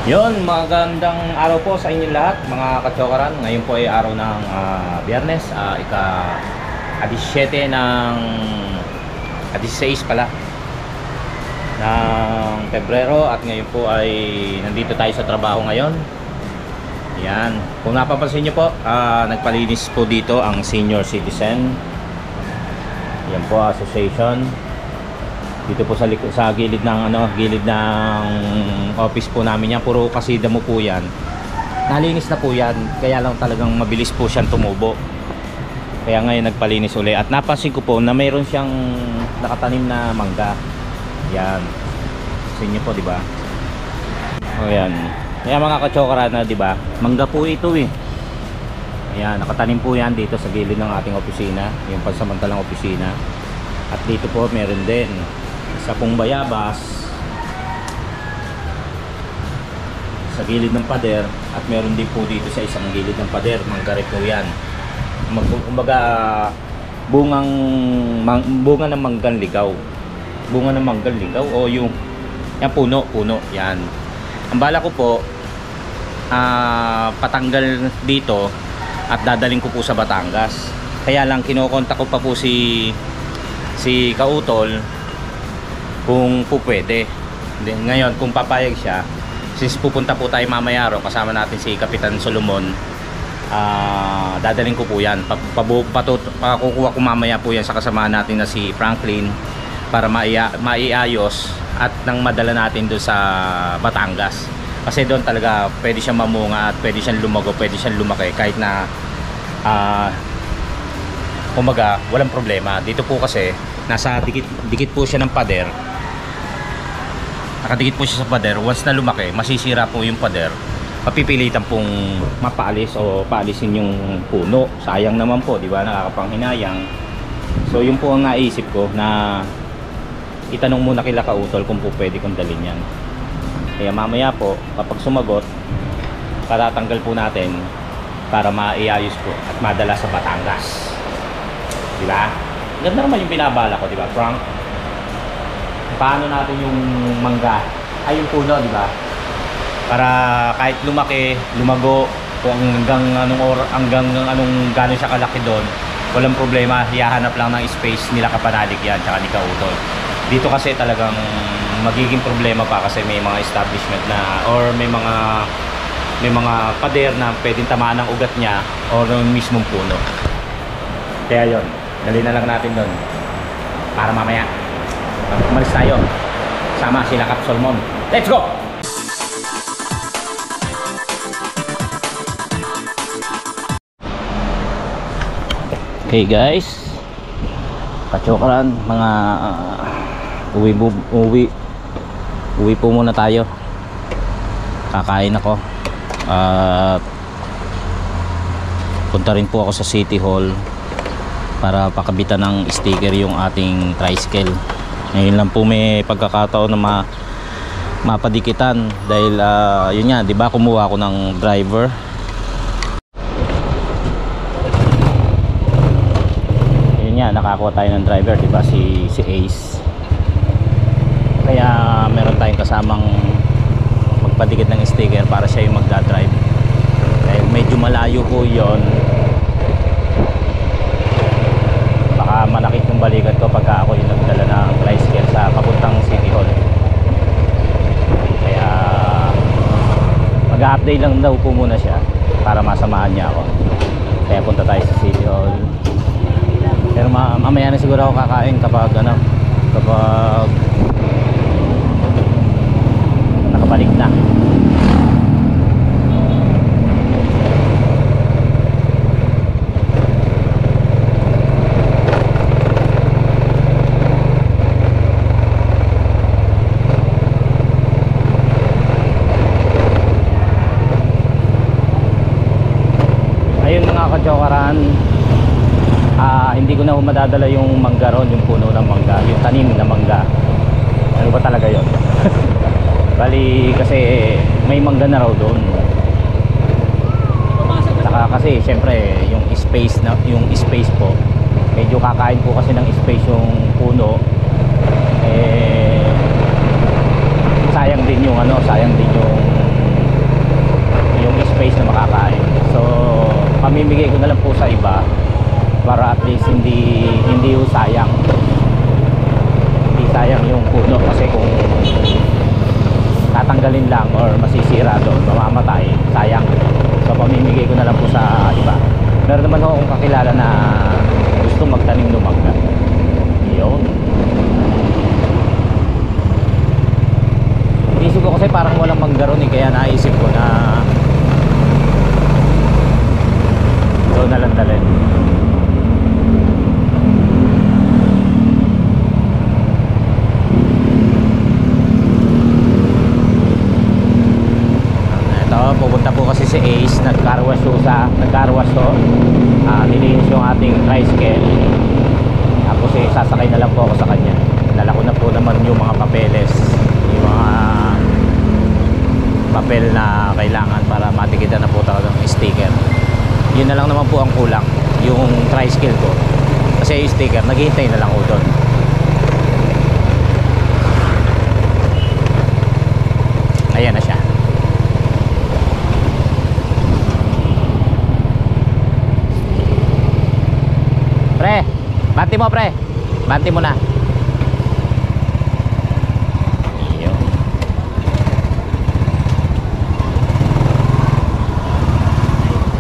Yon, magandang araw po sa inyong lahat mga kachokaran. Ngayon po ay araw ng Biyernes, ika-17 ng 16 pala ng Pebrero, at ngayon po ay nandito tayo sa trabaho ngayon. Yan, kung napapansin nyo po, nagpalinis po dito ang senior citizen. Yan po, association. Dito po sa gilid ng gilid ng office po namin yan. Puro kasi damo po yan. Nalinis na po yan. Kaya lang talagang mabilis po siyang tumubo. Kaya ngayon nagpalinis uli. At napansin ko po na mayroon siyang nakatanim na mangga. Yan. Sa inyo po, di ba? O yan. Kaya mga kachokara na, di ba? Mangga po ito eh. Ayan, nakatanim po yan dito sa gilid ng ating opisina. Yung pansamantalang opisina. At dito po meron din sa pong bayabas sa gilid ng pader, at meron din po dito sa isang gilid ng pader. Mangga po yan. Kumbaga bunga ng manggang ligaw. Bunga ng manggang ligaw o yung yan, puno yan. Ang bala ko po patanggal dito at dadaling ko po sa Batangas. Kaya lang kinokontak ko pa po si Kautol kung po pwede. Ngayon kung papayag siya, since pupunta po tayo mamaya ro, kasama natin si Kapitan Solomon, dadaling ko po yan. Pakukuha ko mamaya po yan sa kasama natin na si Franklin para maiayos at nang madala natin doon sa Batangas. Kasi doon talaga pwede siyang mamunga at pwede siyang lumago, pwede siyang lumaki kahit na kumaga walang problema. Dito po kasi nasa dikit po siya ng pader. Nakadikit po siya sa pader. Once na lumaki, masisira po yung pader. Papipilitan pong mapaalis o paalisin yung puno. Sayang naman po, di ba? Nakakapanghinayang. So yun po ang naisip ko, na itanong muna kila Kautol kung po pwede kong dalhin yan. Kaya mamaya po, kapag sumagot, patatanggal po natin para maiayos po at madala sa Batangas. Di ba? Ganda naman yung binabala ko, di ba, Frank? Paano natin yung mangga ay yung puno, di ba? Para kahit lumaki, lumago, kung hanggang anong gano'n siya kalaki doon, walang problema. Hiyahanap lang ng space nila Kapanalig yan, tsaka ni Kautol. Dito kasi talagang magiging problema pa kasi may mga establishment na, or may mga pader na pwedeng tamaan ng ugat niya o ng mismong puno. Kaya yon, dali na lang natin doon para mamaya umalis tayo sama sila Kap Solomon. Let's go! Okay guys, kachokaran, mga uwi po muna tayo. Kakain ako at punta rin po ako sa City Hall para pakabitan ng sticker yung ating tricycle. Ngayon lang po may pagkakataon na mapadikitan dahil yun nga, 'di ba, kumuha ako ng driver. Yun nga, nakakuha tayo ng driver, 'di ba, si Ace. Kaya meron tayong kasamang magpadikit ng sticker para siya yung magdadrive. Dahil medyo malayo po 'yon. Baka manakit yung balikat ko pagka ako yung nagdala ng tricycle sa papuntang City Hall. Kaya mag-update lang daw po muna siya para masamahan niya ako. Kaya punta tayo sa City Hall. Pero mamaya na siguro ako kakain kapag nakabalik na. Kachokaran, hindi ko na madadala yung mangga ron, yung puno ng mangga, yung tanim na mangga. Ano ba talaga yon? Bali kasi may mangga na raw doon. Saka kasi syempre yung space po, medyo kakain po kasi ng space yung puno. Sayang din yung pamimigay ko na lang po sa iba para at least hindi sayang. Hindi sayang yung puno kasi kung tatanggalin lang or masisira doon, mamamatay, sayang. So pamimigay ko na lang po sa iba. Meron naman ako akong kakilala na gusto magtanim ng mangga. Yun. Inisip ko kasi parang walang mangga ron eh, kaya naisip ko na doon na lang dalhin. Pupunta po kasi si Ace, nagkarwas to, nilinis yung ating tricycle, tapos sasakay na lang po ako sa kanya. Dala ko na po naman yung mga papeles, yung mga papel na kailangan para matikitan na po tayo ng sticker. Yun na lang naman po ang kulang, yung tricycle ko, kasi yung sticker naghihintay na lang po doon. Ayan na siya. Pre, banti mo pre. Banti mo na. Iyo.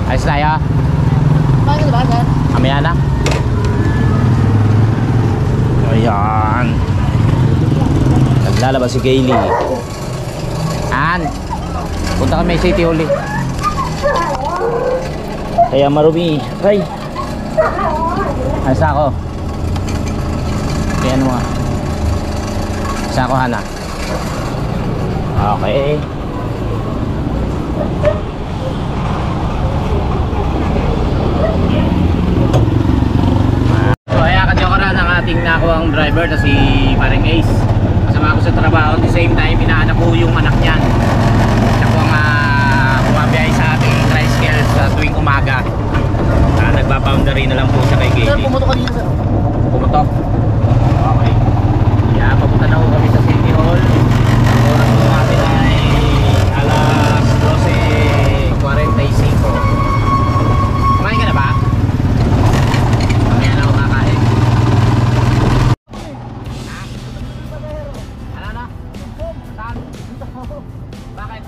Ayos na ya. Bakit ba, sir? Amaya na. Ayan. Naglalabas si Kaylee. Punta kami City Hall. Kaya marumi. Ay. Ayos na ako. Kaya ano nga. Ayos na ako, Hana. Okay. So ayan, kadyokaran ang ating nakuhang driver na si Paring Ace. Kasama ko sa trabaho. At the same time, inaanak ko yung anak niyan. Siya po ang bumabiyahe sa ating tricycle sa tuwing umaga. Nagpa-boundary na lang po siya kay Katie. Sir, pumutok kanina, sir. Pumutok? Okay. Yeah, papunta na po kami sa City Hall. Oras po natin ay alas 12:45. Kumain ka na ba? Mamaya na ako kakain. Ha? Ano na? Saan? Bakit?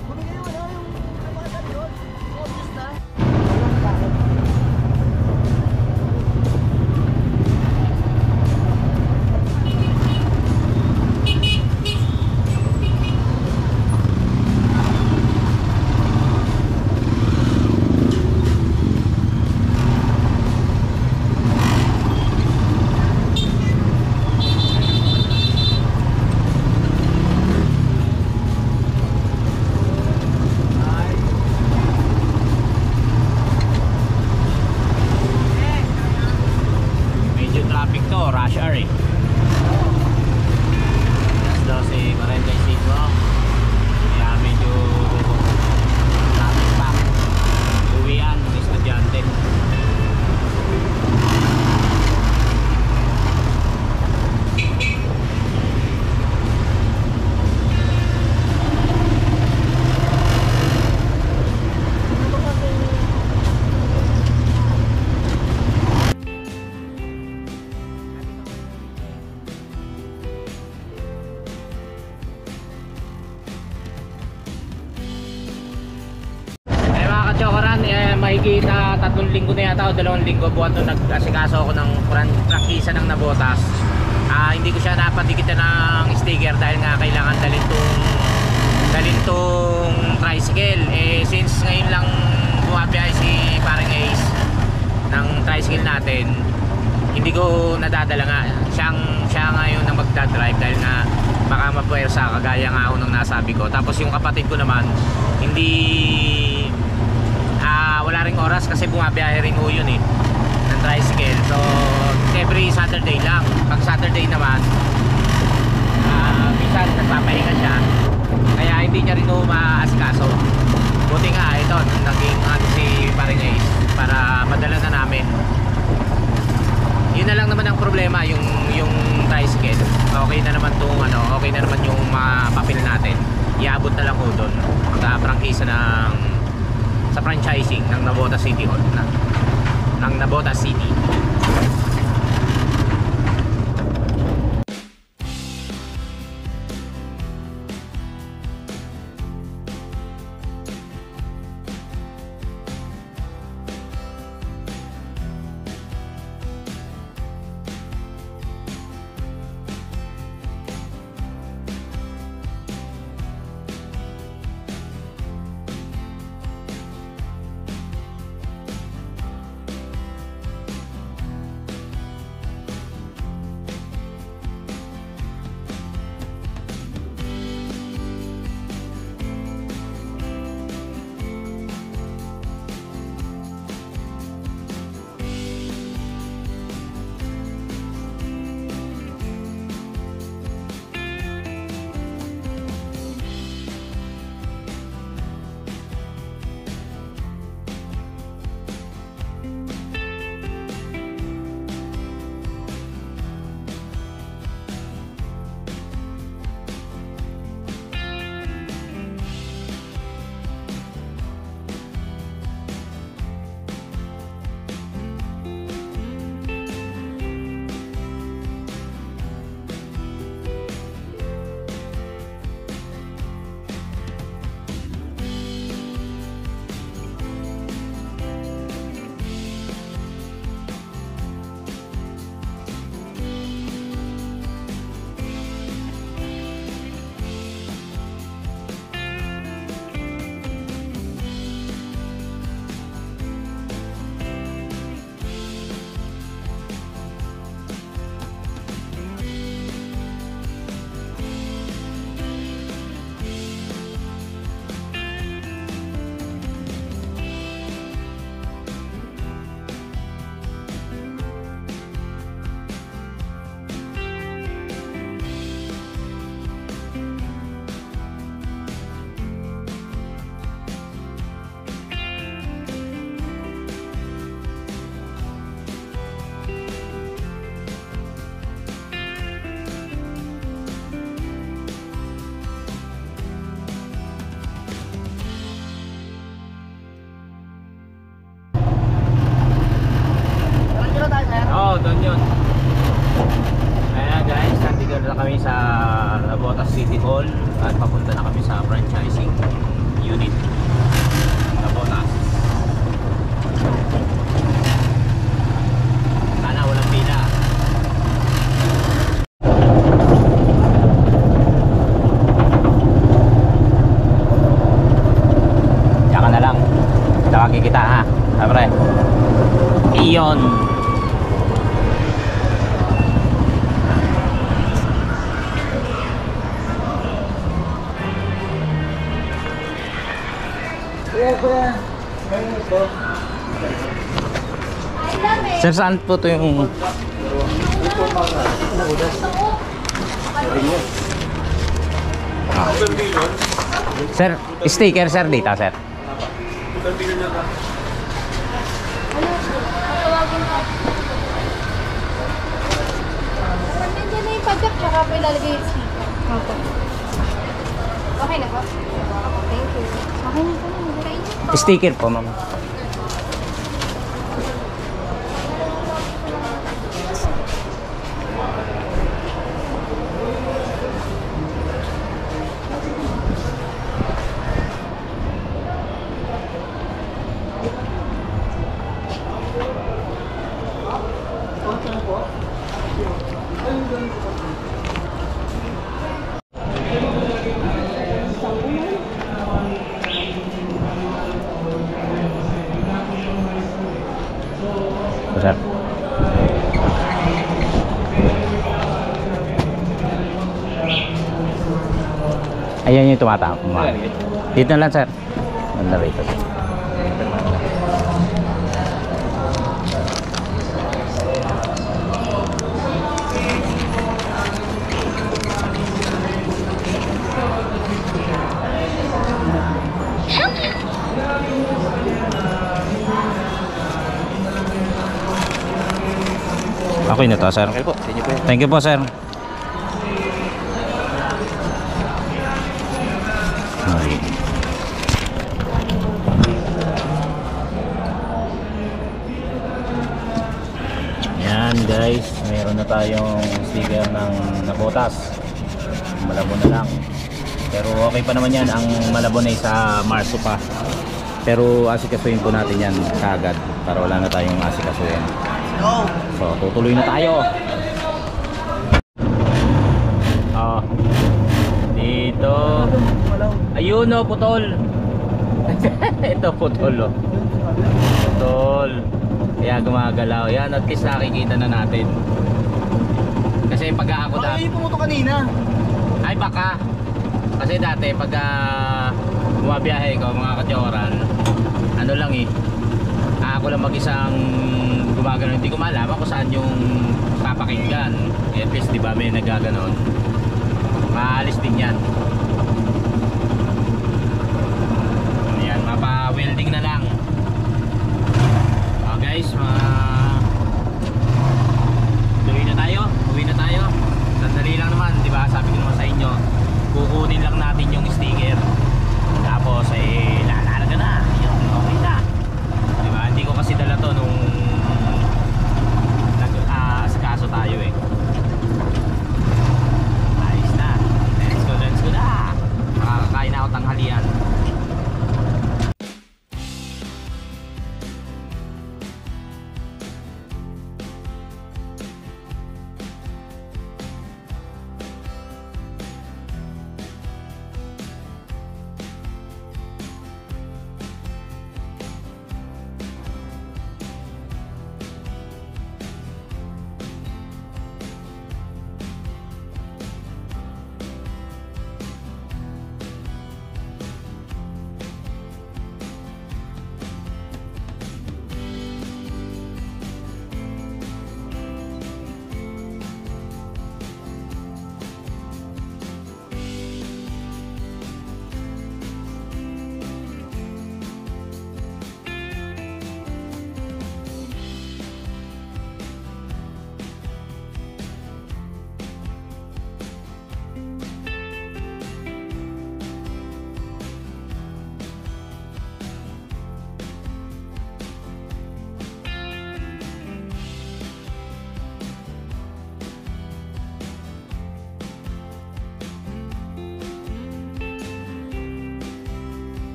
Traffic to, rush hour eh. Alas 12:45. Kaya medyo traffic pa. Uwian ng estudyante. Mahigit 3 linggo na yata o 2 linggo buwan to nag-asikaso ako ng prangkisa ng Nabotas. Hindi ko siya napatikitan ng sticker dahil nga kailangan dalhin tong tricycle. Since ngayon lang bumabiyahe si Paring Ace ng tricycle natin, hindi ko nadadala nga. Siya ngayon ang magdadrive dahil nga baka mapuwersa kagaya nga ako nang nasabi ko. Tapos yung kapatid ko naman wala ring oras kasi bumabiyahe rin ho yun ng tricycle. So every Saturday lang. Pag Saturday naman minsan nagpapahinga siya, kaya hindi niya rin ho maasikaso. Buti nga ito naging si Paring Ace para madala na namin. Yun na lang naman ang problema, yung tricycle. Okay na naman okay na naman yung mga papel natin. Iabot na lang ho doon sa prangkisa ng sa franchising ng Navotas City Hall ng Navotas City. Oo, doon yun. Ayan guys, nandito na kami sa Navotas City Hall at papunta na kami sa franchising unit Navotas. Sana walang pila. Tsaka na lang. Tawagin kita ha. Siyempre. Iyon. Sir, saan po ito yung... Ah. Sir, sticker sir dito sir. Nandiyan na yung padyak, tsaka po ilalagay yung speaker. Opo. Okay na po? Thank you. Okay na po. Sticker po ma'am. Sir. Ayan yung tumatama. Dito na lang sir. Ganda rito. Okay na to, sir. Okay po, thank you po. Thank you po, sir. Okay. guys, mayroon na tayong sticker ng nabotas. Malabo na lang. Pero okay pa naman yan. Ang malabo na sa Marso pa. Pero asikasuhin po natin yan kaagad para wala na tayong asikasuhin. So tutuloy na tayo. Dito. Ayun o, putol. Ito putol o. Putol. Kaya gumagalaw. Yan, at least nakikita na natin. Kasi pag ako dati... Ay, pumuto kanina. Ay baka. Kasi dati pag bumabiyahe ko mga katyoran, ano lang eh, ako lang mag-isang gumagano. Hindi ko malaman kung saan yung papakinggan. At least di ba may nagaganon. Maalis din yan. Ayan, mapa-welding na lang. Guys, tuloy na tayo, uwi na tayo. Sandali lang naman, di ba? Sabi ko naman sa inyo, kukunin lang natin yung sticker. Tapos lalalaga na. Yun, okay na. Di ba? Hindi ko kasi dala to nung nag-asikaso tayo eh. Ayos na. Let's go na. Makakakain na ako tanghalian.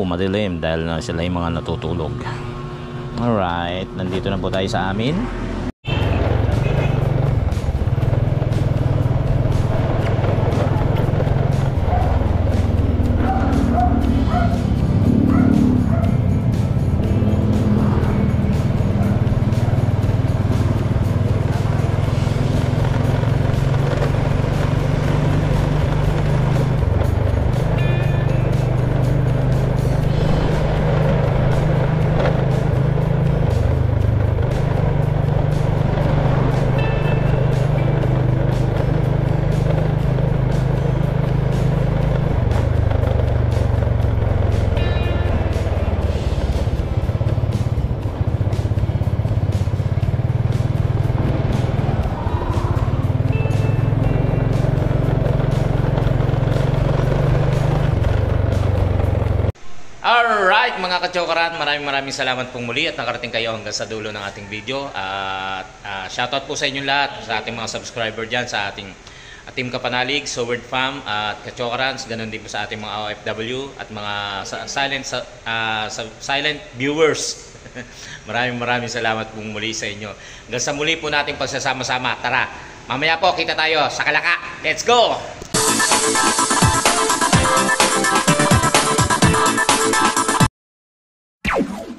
Madilim dahil na sila yung mga natutulog. Alright, nandito na po tayo sa amin. Alright mga kachokaran, maraming salamat pong muli at nakarating kayo hanggang sa dulo ng ating video. At shoutout po sa inyong lahat, sa ating mga subscriber dyan, sa ating Team Kapanalig, Soward Fam at Kachokarans, ganun din po sa ating mga OFW at mga silent viewers. maraming salamat pong muli sa inyo. Hanggang sa muli po nating pagsasama-sama. Tara, mamaya po kita tayo sa Kalaka. Let's go!